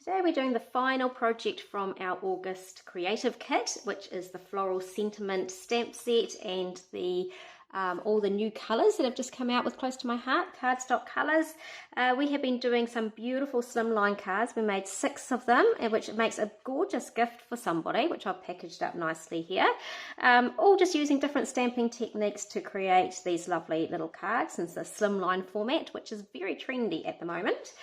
Today we're doing the final project from our August creative kit, which is the Floral Sentiment stamp set and the all the new colours that have just come out with Close to My Heart, cardstock colours. We have been doing some beautiful slimline cards. We made 6 of them, which makes a gorgeous gift for somebody, which I've packaged up nicely here. All just using different stamping techniques to create these lovely little cards in the slimline format, which is very trendy at the moment.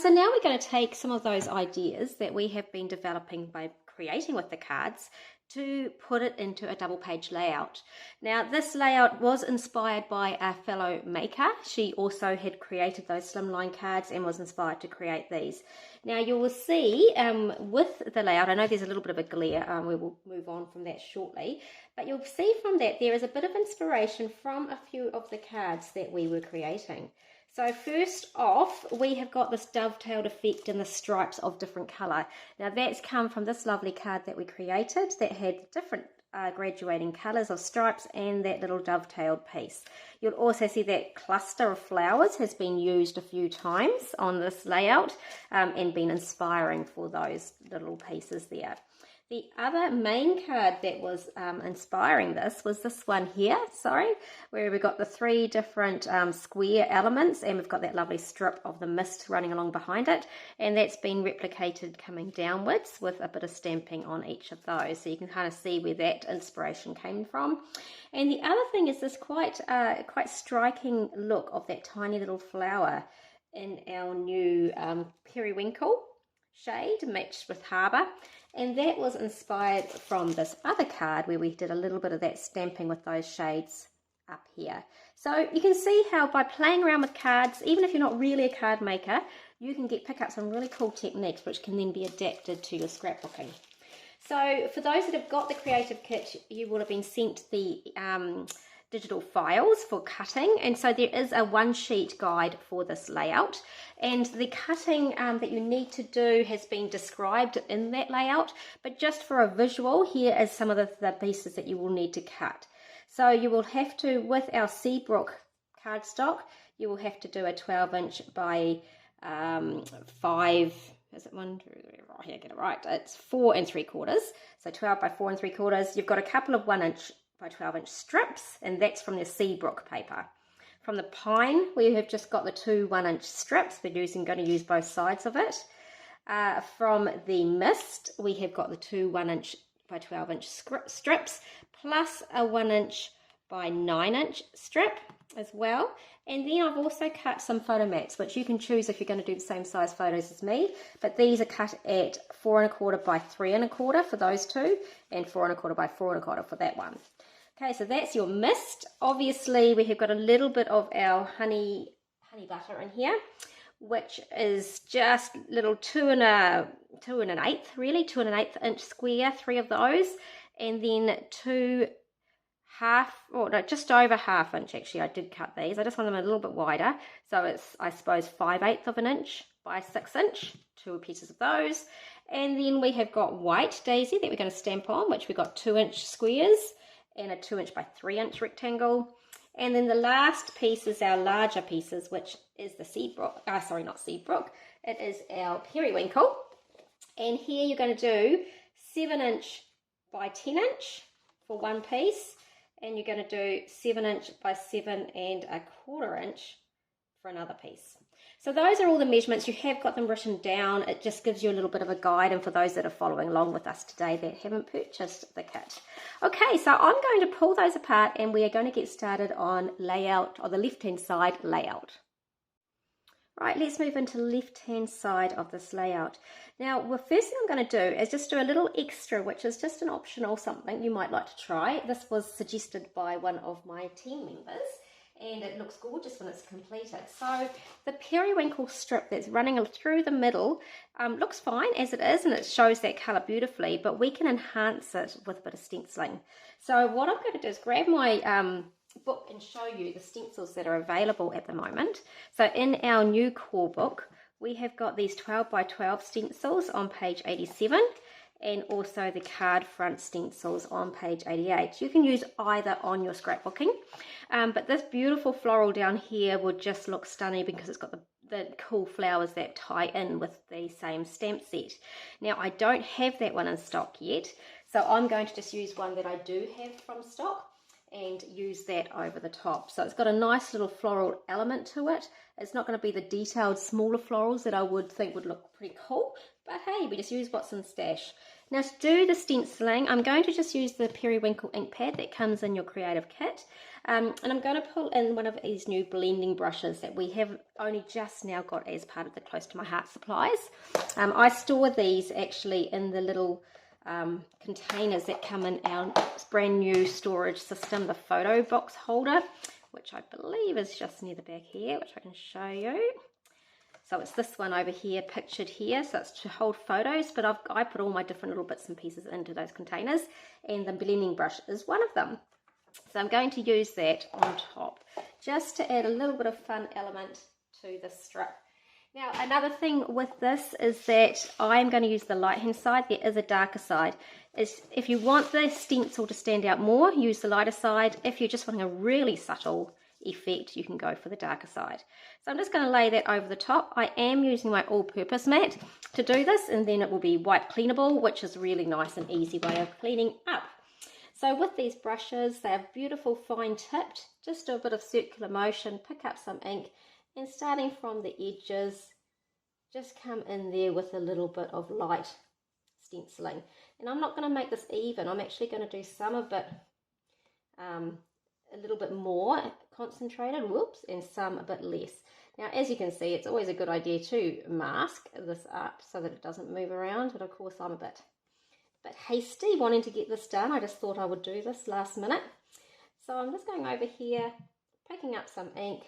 So now we're going to take some of those ideas that we have been developing by creating with the cards to put it into a double page layout. Now this layout was inspired by a fellow maker. She also had created those slimline cards and was inspired to create these. Now you will see with the layout, I know there's a little bit of a glare, we will move on from that shortly, but you'll see from that there is a bit of inspiration from a few of the cards that we were creating. So first off, we have got this dovetailed effect in the stripes of different colour. Now that's come from this lovely card that we created that had different graduating colours of stripes and that little dovetailed piece. You'll also see that cluster of flowers has been used a few times on this layout and been inspiring for those little pieces there. The other main card that was inspiring this was this one here, where we've got the 3 different square elements and we've got that lovely strip of the mist running along behind it, and that's been replicated coming downwards with a bit of stamping on each of those, so you can kind of see where that inspiration came from. And the other thing is this quite striking look of that tiny little flower in our new periwinkle shade matched with Harbour. And that was inspired from this other card where we did a little bit of that stamping with those shades up here. So you can see how by playing around with cards, even if you're not really a card maker, you can pick up some really cool techniques which can then be adapted to your scrapbooking. So for those that have got the creative kit, you will have been sent the digital files for cutting, and so there is a 1-sheet guide for this layout, and the cutting that you need to do has been described in that layout, but just for a visual, here is some of the pieces that you will need to cut. So you will have to, with our Seabrook cardstock, you will have to do a 12-inch by 5, is it 1, 2, 3, right here, get it right, it's 4 3/4, so 12 by 4 3/4. You've got a couple of 1-inch by 12-inch strips, and that's from the Seabrook paper. From the pine, we have just got the 2 1-inch strips. We're going to use both sides of it. From the mist, we have got the 2 1-inch by 12-inch strips, plus a 1-inch by 9-inch strip as well. And then I've also cut some photo mats, which you can choose if you're going to do the same size photos as me, but these are cut at 4 1/4 by 3 1/4 for those 2, and 4 1/4 by 4 1/4 for that one. Okay, so that's your mist. Obviously, we have got a little bit of our honey butter in here, which is just little 2 1/8, really, 2 1/8 inch square, 3 of those, and then 2 just over 1/2 inch. Actually, I did cut these. I just want them a little bit wider, so it's, I suppose, 5/8 of an inch by 6 inch, 2 pieces of those. And then we have got white daisy that we're going to stamp on, which we've got 2-inch squares and a 2-inch by 3-inch rectangle. And then the last piece is our larger pieces, which is the Seabrook, not Seabrook, it is our periwinkle. And here you're going to do 7-inch by 10-inch for one piece, and you're going to do 7-inch by 7 1/4 inch for another piece. So those are all the measurements. You have got them written down. It just gives you a little bit of a guide, and for those that are following along with us today that haven't purchased the kit. Okay, so I'm going to pull those apart and we are going to get started on layout, or the left-hand side layout. Right, let's move into the left-hand side of this layout. Now, the first thing I'm going to do is just do a little extra, which is just an optional something you might like to try. This was suggested by one of my team members, and it looks gorgeous when it's completed. So the periwinkle strip that's running through the middle looks fine as it is, and it shows that colour beautifully, but we can enhance it with a bit of stenciling. So what I'm going to do is grab my book and show you the stencils that are available at the moment. So in our new core book, we have got these 12 by 12 stencils on page 87, and also the card front stencils on page 88. You can use either on your scrapbooking, but this beautiful floral down here would just look stunning because it's got the the cool flowers that tie in with the same stamp set. Now I don't have that one in stock yet, so I'm going to just use one that I do have from stock and use that over the top. So it's got a nice little floral element to it. It's not going to be the detailed smaller florals that I would think would look pretty cool, but hey, we just use what's in stash. Now to do the stenciling, I'm going to just use the Periwinkle ink pad that comes in your creative kit, and I'm going to pull in one of these new blending brushes that we have only just now got as part of the Close to My Heart supplies. I store these actually in the little containers that come in our brand new storage system, the photo box holder, which I believe is just near the back here, which I can show you. So it's this one over here, pictured here, so it's to hold photos, but I put all my different little bits and pieces into those containers, and the blending brush is one of them. So I'm going to use that on top, just to add a little bit of fun element to the strip. Now, another thing with this is that I'm going to use the light hand side. There is a darker side. If you want the stencil to stand out more, use the lighter side. If you're just wanting a really subtle effect, you can go for the darker side. So I'm just going to lay that over the top. I am using my all-purpose mat to do this, and then it will be wipe cleanable, which is a really nice and easy way of cleaning up. So with these brushes, they are beautiful, fine tipped. Just do a bit of circular motion, pick up some ink, and starting from the edges, just come in there with a little bit of light stenciling. And I'm not going to make this even. I'm actually going to do some of it a little bit more concentrated, whoops, and some a bit less. Now, as you can see, it's always a good idea to mask this up so that it doesn't move around, but of course I'm a bit hasty wanting to get this done. I just thought I would do this last minute. So I'm just going over here, picking up some ink,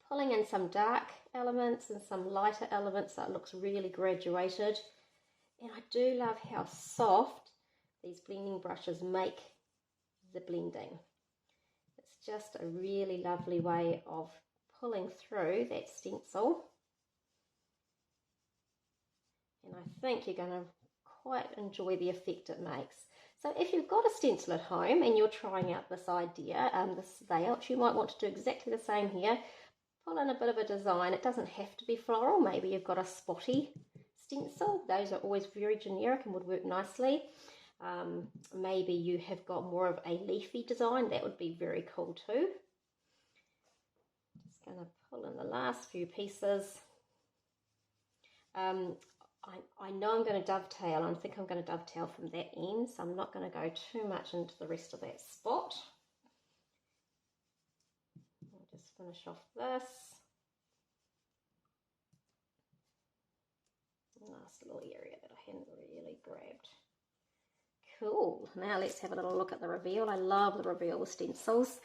pulling in some dark elements and some lighter elements so it looks really graduated. And I do love how soft these blending brushes make the blending. It's just a really lovely way of pulling through that stencil. And I think you're going to quite enjoy the effect it makes. So if you've got a stencil at home and you're trying out this idea, this layout, you might want to do exactly the same here. Pull in a bit of a design. It doesn't have to be floral. Maybe you've got a spotty stencil. Those are always very generic and would work nicely. Maybe you have got more of a leafy design. That would be very cool too. Just going to pull in the last few pieces. I know I'm going to dovetail. I think I'm going to dovetail from that end, so I'm not going to go too much into the rest of that spot. I'll just finish off this. Nice little area that I hadn't really grabbed. Cool. Now let's have a little look at the reveal. I love the reveal stencils.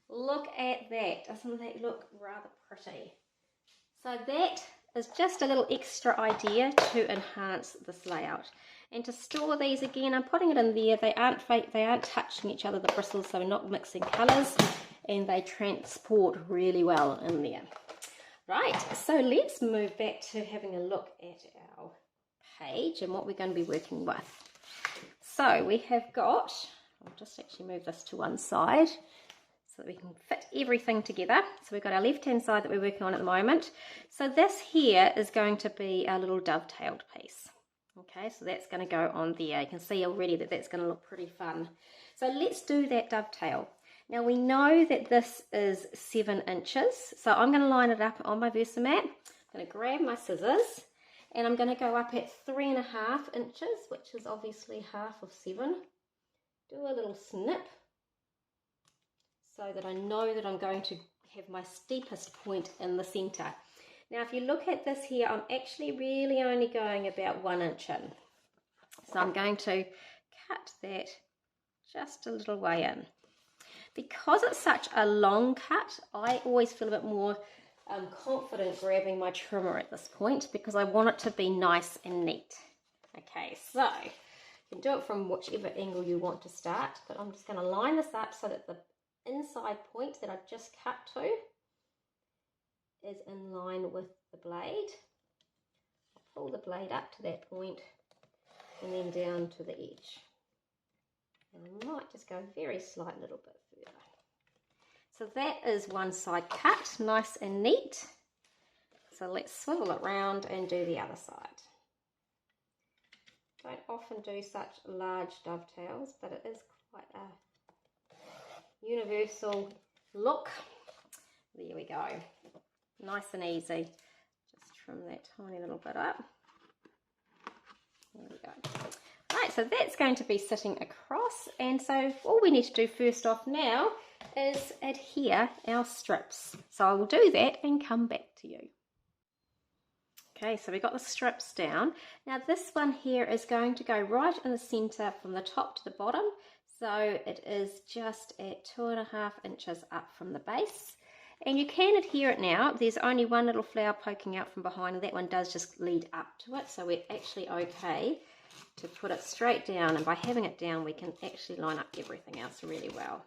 Look at that. Doesn't that look rather pretty? So that is just a little extra idea to enhance this layout. And to store these, again, I'm putting it in there. They aren't fake, they aren't touching each other, the bristles, so we're not mixing colours, and they transport really well in there. Right, so let's move back to having a look at our page and what we're going to be working with. So we have got, I'll just actually move this to one side so that we can fit everything together. So we've got our left hand side that we're working on at the moment. So this here is going to be our little dovetailed piece. Okay, so that's going to go on there. You can see already that that's going to look pretty fun. So let's do that dovetail. Now we know that this is 7 inches. So I'm going to line it up on my Versamat. I'm going to grab my scissors and I'm going to go up at 3.5 inches, which is obviously half of 7. Do a little snip, so that I know that I'm going to have my steepest point in the centre. Now if you look at this here, I'm actually really only going about 1 inch in. So I'm going to cut that just a little way in. Because it's such a long cut, I always feel a bit more confident grabbing my trimmer at this point because I want it to be nice and neat. Okay, so you can do it from whichever angle you want to start, but I'm just going to line this up so that the inside point that I've just cut to is in line with the blade. I'll pull the blade up to that point and then down to the edge. And I might just go a very slight little bit further. So that is one side cut, nice and neat. So let's swivel it around and do the other side. Don't often do such large dovetails, but it is quite a universal look. There we go. Nice and easy. Just trim that tiny little bit up. There we go. Right, so that's going to be sitting across, and so all we need to do first off now is adhere our strips. So I will do that and come back to you. Okay, so we got the strips down. Now this one here is going to go right in the center from the top to the bottom. So it is just at 2.5 inches up from the base. And you can adhere it now. There's only one little flower poking out from behind, and that one does just lead up to it. So we're actually okay to put it straight down, and by having it down we can actually line up everything else really well.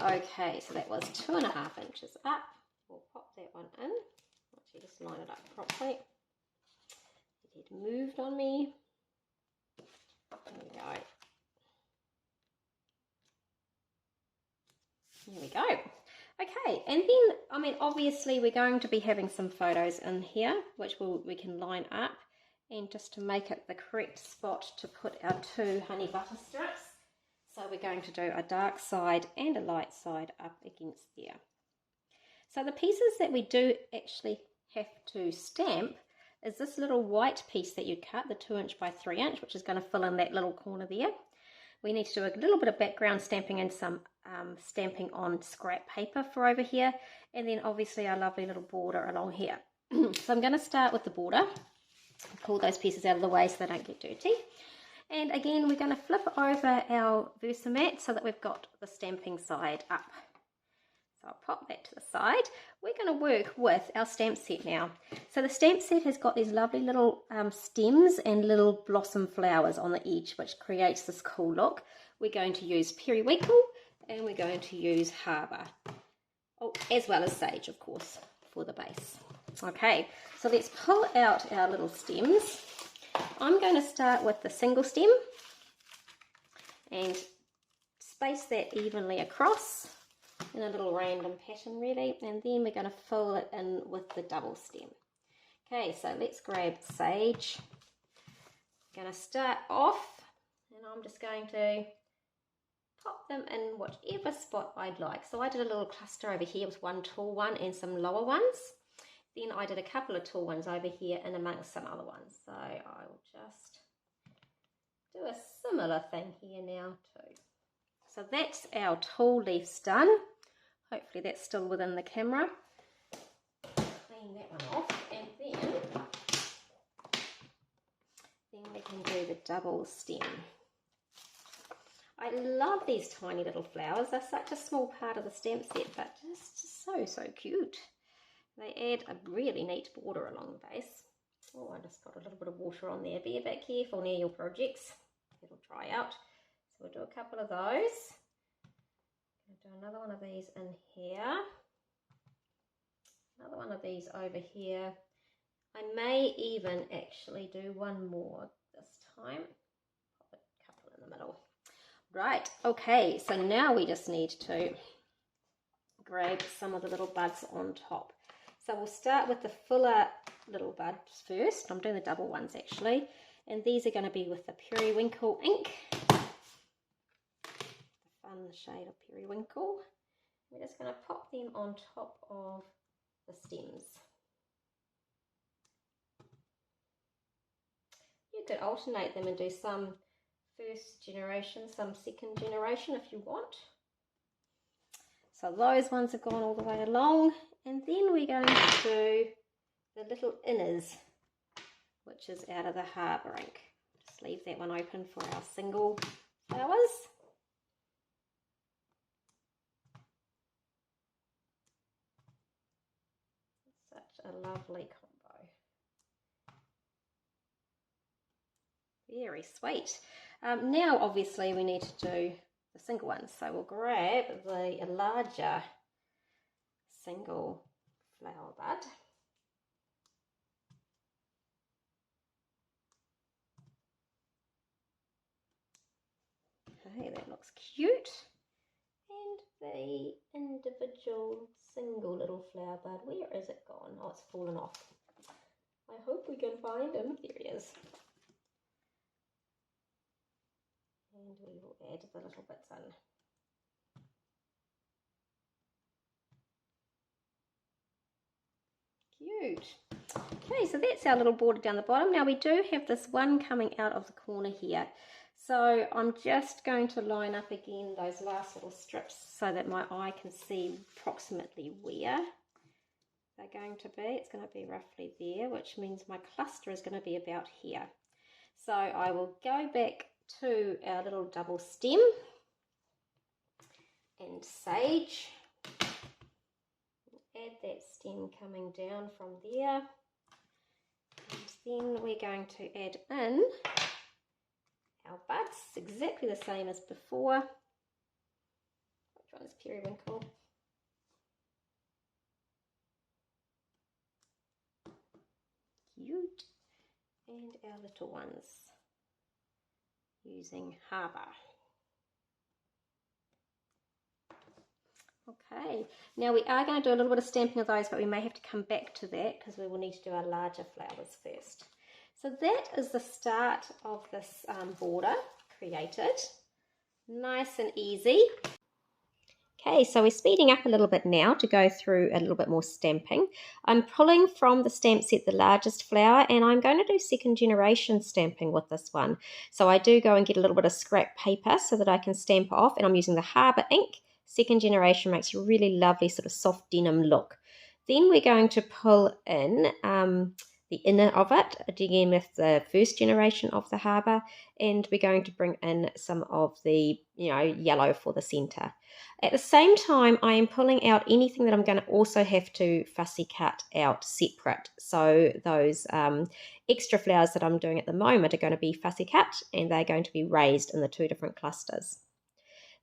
Okay, so that was 2.5 inches up. We'll pop that one in. Actually just line it up properly. It had moved on me. There we go. There we go. Okay, and then, I mean, obviously we're going to be having some photos in here, which we can line up. And just to make it the correct spot to put our 2 honey butter strips. So we're going to do a dark side and a light side up against there. So the pieces that we do actually have to stamp is this little white piece that you cut, the 2 inch by 3 inch, which is going to fill in that little corner there. We need to do a little bit of background stamping and some stamping on scrap paper for over here. And then obviously our lovely little border along here. So I'm going to start with the border. Pull those pieces out of the way so they don't get dirty. And again, we're going to flip over our Versamat so that we've got the stamping side up. So I'll pop that to the side. We're going to work with our stamp set now. So the stamp set has got these lovely little stems and little blossom flowers on the edge, which creates this cool look. We're going to use periwinkle and we're going to use harbour. Oh, as well as sage, of course, for the base. Okay, so let's pull out our little stems. I'm going to start with the single stem and space that evenly across in a little random pattern really, and then we're going to fill it in with the double stem. Okay, so let's grab sage. I'm going to start off and I'm just going to pop them in whatever spot I'd like. So I did a little cluster over here with one tall one and some lower ones. Then I did a couple of tall ones over here and amongst some other ones. So I will just do a similar thing here now too. So that's our tall leaves done. Hopefully that's still within the camera. Clean that one off, and then we can do the double stem. I love these tiny little flowers. They're such a small part of the stamp set, but just so cute. They add a really neat border along the base. Oh, I just got a little bit of water on there. Be a bit careful near your projects. It'll dry out. So we'll do a couple of those. I'm going to do another one of these in here. Another one of these over here. I may even actually do one more this time. Pop a couple in the middle. Right, okay, so now we just need to grab some of the little buds on top. So we'll start with the fuller little buds first. I'm doing the double ones actually. And these are going to be with the periwinkle ink. The fun shade of periwinkle. We're just going to pop them on top of the stems. You could alternate them and do some first generation, some second generation if you want. So those ones have gone all the way along, and then we're going to do the little inners, which is out of the harbour ink. Just leave that one open for our single flowers. Such a lovely combo. Very sweet. Now obviously we need to do the single ones, so we'll grab the larger single flower bud. Okay, that looks cute, and the individual single little flower bud. Where is it gone? Oh, it's fallen off. I hope we can find him. There he is. And we will add the little bits in. Cute. Okay, so that's our little border down the bottom. Now we do have this one coming out of the corner here. So I'm just going to line up again those last little strips so that my eye can see approximately where they're going to be. It's going to be roughly there, which means my cluster is going to be about here. So I will go back to our little double stem and sage. Add that stem coming down from there. And then we're going to add in our buds, exactly the same as before. Which one is periwinkle? Cute. And our little ones using Harbour. Okay, now we are going to do a little bit of stamping of those, but we may have to come back to that because we will need to do our larger flowers first. So that is the start of this border created. Nice and easy. Okay, so we're speeding up a little bit now to go through a little bit more stamping. I'm pulling from the stamp set the largest flower, and I'm going to do second generation stamping with this one. So I do go and get a little bit of scrap paper so that I can stamp off, and I'm using the Harbour ink. Second generation makes a really lovely sort of soft denim look. Then we're going to pull in the inner of it, again with the first generation of the Harbour, and we're going to bring in some of the yellow for the centre. At the same time, I am pulling out anything that I'm going to also have to fussy cut out separate. So those extra flowers that I'm doing at the moment are going to be fussy cut, and they're going to be raised in the two different clusters.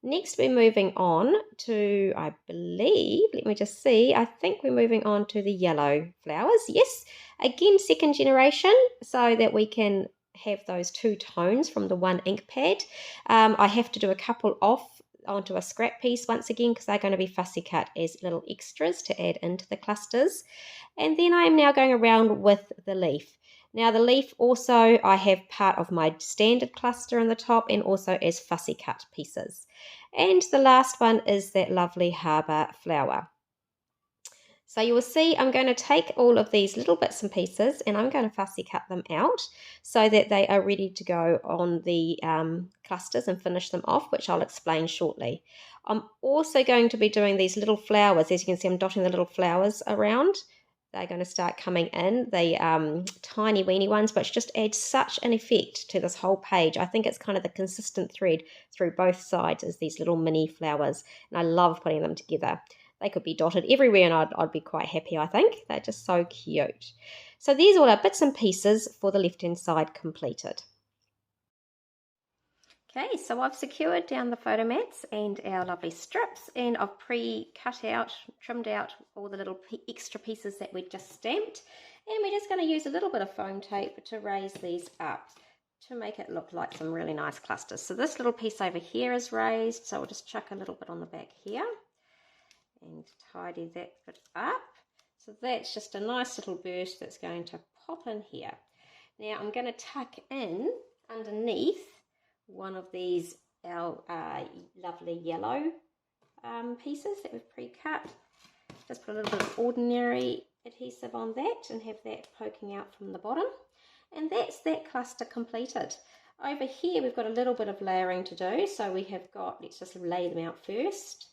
Next, we're moving on to, I believe, let me just see, I think we're moving on to the yellow flowers. Yes, again, second generation, so that we can have those two tones from the one ink pad. I have to do a couple off onto a scrap piece once again because they're going to be fussy cut as little extras to add into the clusters. And then I am now going around with the leaf. Now the leaf also, I have part of my standard cluster in the top and also as fussy cut pieces. And the last one is that lovely Harbour flower. So you will see I'm going to take all of these little bits and pieces and I'm going to fussy cut them out so that they are ready to go on the clusters and finish them off, which I'll explain shortly. I'm also going to be doing these little flowers. As you can see, I'm dotting the little flowers around. They're going to start coming in, the tiny weeny ones, which just adds such an effect to this whole page. I think it's kind of the consistent thread through both sides is these little mini flowers, and I love putting them together. They could be dotted everywhere and I'd be quite happy, I think. They're just so cute. So these all are bits and pieces for the left-hand side completed. Okay, so I've secured down the photo mats and our lovely strips, and I've pre-cut out, trimmed out all the little extra pieces that we just stamped, and we're just going to use a little bit of foam tape to raise these up to make it look like some really nice clusters. So this little piece over here is raised, so we'll just chuck a little bit on the back here and tidy that bit up. So that's just a nice little burst that's going to pop in here. Now I'm going to tuck in underneath one of these our lovely yellow pieces that we've pre-cut. Just put a little bit of ordinary adhesive on that and have that poking out from the bottom, and that's that cluster completed. Over here we've got a little bit of layering to do, so we have got, let's just lay them out first.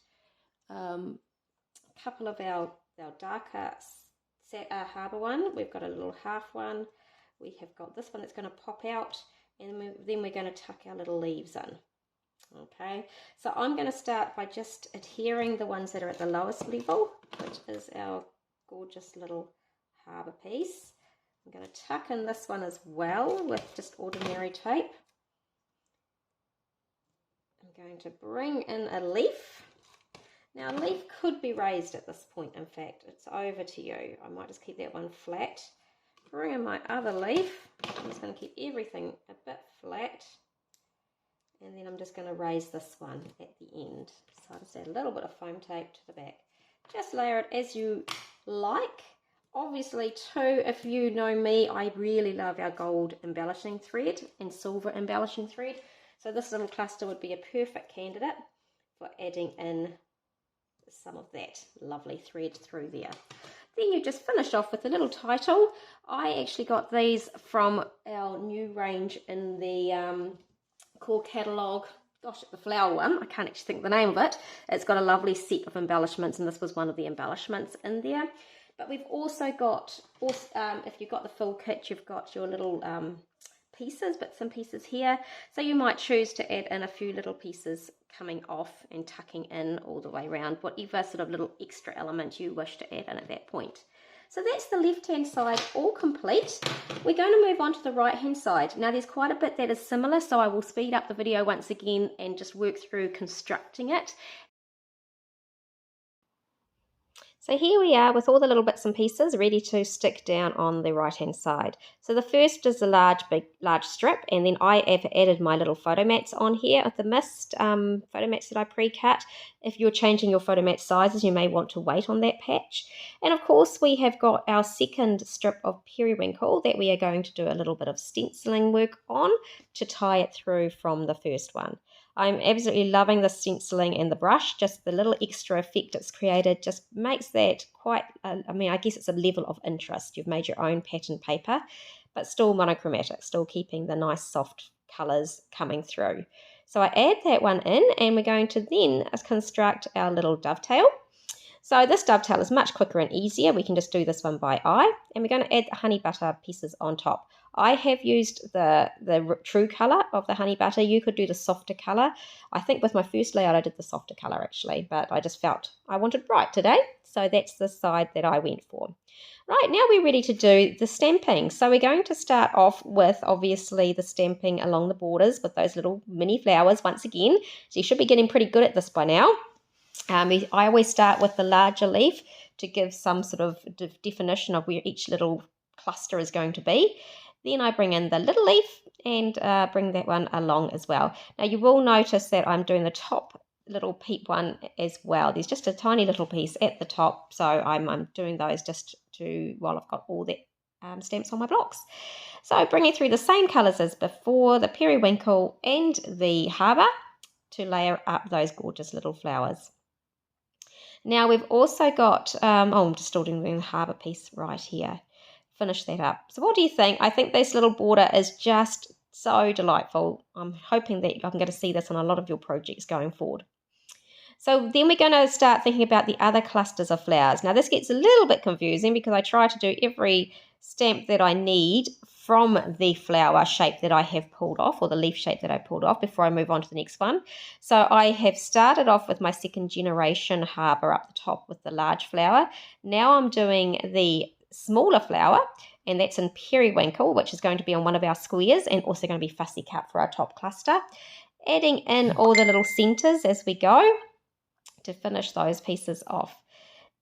A couple of our darker Harbour one, we've got a little half one, we have got this one that's going to pop out, and then we're going to tuck our little leaves in. Okay, so I'm going to start by just adhering the ones that are at the lowest level, which is our gorgeous little Harbour piece. I'm going to tuck in this one as well with just ordinary tape. I'm going to bring in a leaf. Now a leaf could be raised at this point, in fact, it's over to you. I might just keep that one flat. Bring in my other leaf. I'm just going to keep everything a bit flat And then I'm just going to raise this one at the end. So I'll just add a little bit of foam tape to the back. Just layer it as you like. Obviously too, if you know me, I really love our gold embellishing thread and silver embellishing thread. So this little cluster would be a perfect candidate for adding in some of that lovely thread through there. Then you just finish off with a little title. I actually got these from our new range in the core catalogue. Gosh, the flower one, I can't actually think the name of it. It's got a lovely set of embellishments, and this was one of the embellishments in there. But we've also got, if you've got the full kit, you've got your little pieces, bits and pieces here. So you might choose to add in a few little pieces coming off and tucking in all the way around, whatever sort of little extra element you wish to add in at that point. So that's the left-hand side all complete. We're going to move on to the right-hand side. Now there's quite a bit that is similar, so I will speed up the video once again and just work through constructing it. So here we are with all the little bits and pieces ready to stick down on the right hand side. So the first is the large strip, and then I have added my little photo mats on here with the mist photo mats that I pre-cut. If you're changing your photo mat sizes, you may want to wait on that patch. And of course we have got our second strip of periwinkle that we are going to do a little bit of stenciling work on to tie it through from the first one. I'm absolutely loving the stenciling and the brush. Just the little extra effect it's created just makes that quite, I guess it's a level of interest. You've made your own pattern paper, but still monochromatic, still keeping the nice soft colours coming through. So I add that one in, and we're going to then construct our little dovetail. So this dovetail is much quicker and easier. We can just do this one by eye, and we're going to add the honey butter pieces on top. I have used the true colour of the honey butter. You could do the softer colour. I think with my first layout I did the softer colour actually, but I just felt I wanted bright today, so that's the side that I went for. Right, now we're ready to do the stamping. So we're going to start off with obviously the stamping along the borders with those little mini flowers once again. So you should be getting pretty good at this by now. I always start with the larger leaf to give some sort of definition of where each little cluster is going to be. Then I bring in the little leaf and bring that one along as well. Now you will notice that I'm doing the top little peep one as well. There's just a tiny little piece at the top, so I'm doing those just while I've got all that stamps on my blocks. So bringing through the same colours as before, the periwinkle and the harbour, to layer up those gorgeous little flowers. Now we've also got, I'm just still doing the harbour piece right here. Finish that up. So what do you think? I think this little border is just so delightful. I'm hoping that I'm going to see this on a lot of your projects going forward. So then we're going to start thinking about the other clusters of flowers. Now this gets a little bit confusing because I try to do every stamp that I need from the flower shape that I have pulled off, or the leaf shape that I pulled off, before I move on to the next one. So I have started off with my second generation harbour up the top with the large flower. Now I'm doing the smaller flower, and that's in periwinkle, which is going to be on one of our squares and also going to be fussy cut for our top cluster. Adding in all the little centres as we go to finish those pieces off.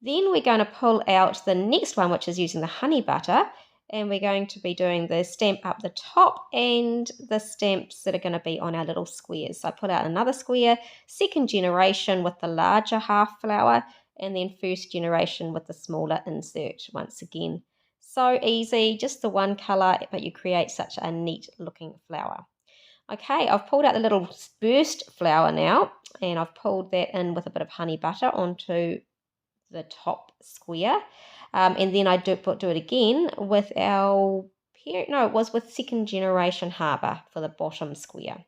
Then we're going to pull out the next one, which is using the honey butter, and we're going to be doing the stamp up the top and the stamps that are going to be on our little squares. So I put out another square, second generation with the larger half flower, and then first generation with the smaller insert once again. So easy, just the one colour, but you create such a neat looking flower. Okay, I've pulled out the little burst flower now, and I've pulled that in with a bit of honey butter onto the top square. And then I do it again with with second generation harbour for the bottom square.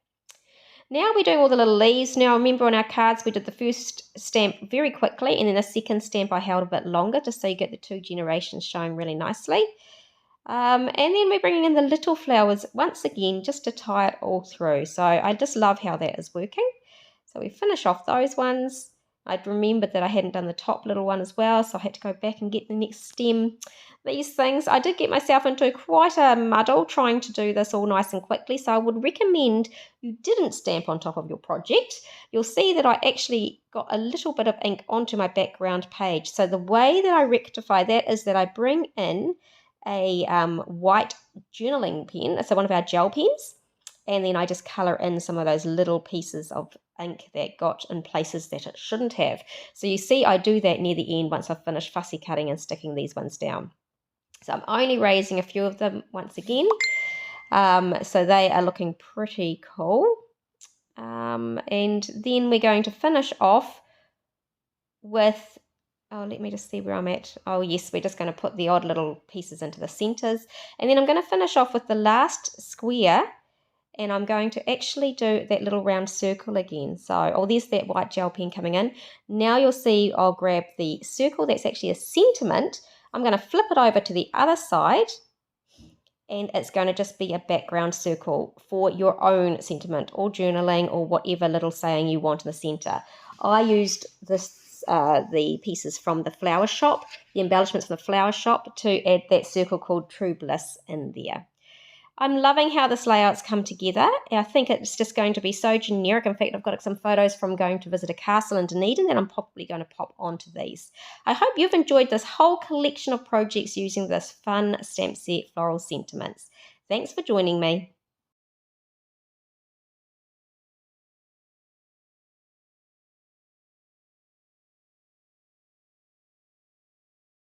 Now we're doing all the little leaves. Now remember on our cards we did the first stamp very quickly, and then the second stamp I held a bit longer just so you get the two generations showing really nicely. And then we're bringing in the little flowers once again just to tie it all through. So I just love how that is working. So we finish off those ones. I'd remembered that I hadn't done the top little one as well, so I had to go back and get the next stem. These things, I did get myself into quite a muddle trying to do this all nice and quickly, so I would recommend you didn't stamp on top of your project. You'll see that I actually got a little bit of ink onto my background page. So the way that I rectify that is that I bring in a white journaling pen, so one of our gel pens, And then I just colour in some of those little pieces of ink that got in places that it shouldn't have. So you see I do that near the end once I've finished fussy cutting and sticking these ones down. So I'm only raising a few of them once again. So they are looking pretty cool. And then we're going to finish off with, oh, let me just see where I'm at. Oh, yes, we're just going to put the odd little pieces into the centers. And then I'm going to finish off with the last square, and I'm going to actually do that little round circle again. So, oh, there's that white gel pen coming in. Now you'll see I'll grab the circle that's actually a sentiment. I'm going to flip it over to the other side, and it's going to just be a background circle for your own sentiment or journaling or whatever little saying you want in the center. I used the pieces from the flower shop, the embellishments from the flower shop, to add that circle called True Bliss in there. I'm loving how this layout's come together. I think it's just going to be so generic. In fact, I've got some photos from going to visit a castle in Dunedin that I'm probably going to pop onto these. I hope you've enjoyed this whole collection of projects using this fun stamp set, Floral Sentiments. Thanks for joining me.